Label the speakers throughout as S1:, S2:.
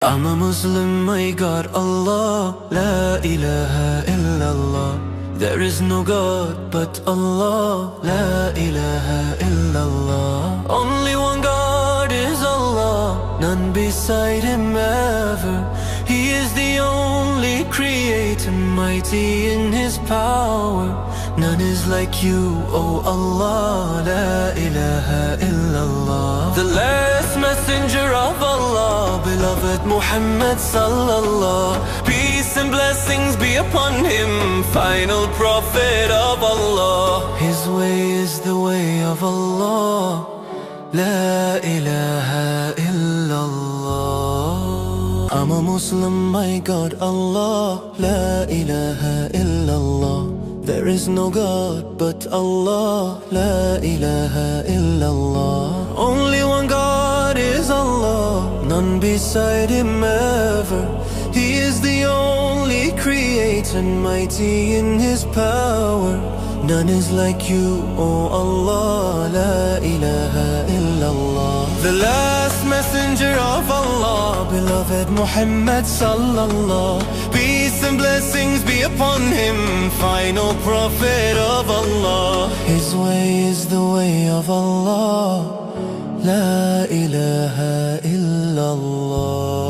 S1: I'm a Muslim, my God, Allah, La ilaha illallah. There is no God but Allah, La ilaha illallah. Only one God is Allah, none beside Him ever. He is the only creator, mighty in His power. None is like you, O Allah, La ilaha illallah. The last messenger of Allah, beloved Muhammad sallallahu. Peace and blessings be upon him, final prophet of Allah. His way is the way of Allah, La ilaha illallah. I'm a Muslim, my God, Allah, La ilaha illallah. There is no God but Allah, La ilaha illallah. Only one God is Allah, none beside Him ever. He is the only creator, mighty in His power. None is like you, O Allah, La ilaha illallah. The last messenger of Allah, beloved Muhammad sallallahu. Peace and blessings be upon him, final prophet of Allah. His way is the way of Allah, La ilaha illallah.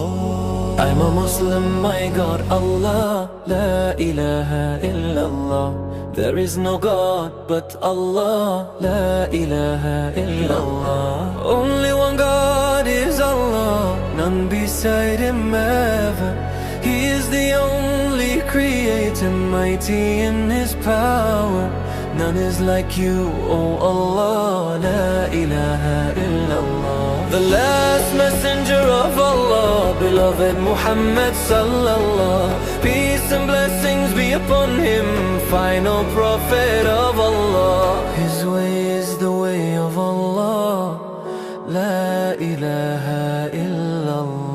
S1: I'm a Muslim, my God, Allah, La ilaha illallah. There is no God but Allah, La ilaha illallah. Only one God is Allah, none beside Him ever. He is the only creator, mighty in His power. None is like you, O Allah, La ilaha illallah. The last messenger of Allah, beloved Muhammad sallallahu. Peace and blessings be upon him, final prophet of Allah. His way is the way of Allah, La ilaha illallah.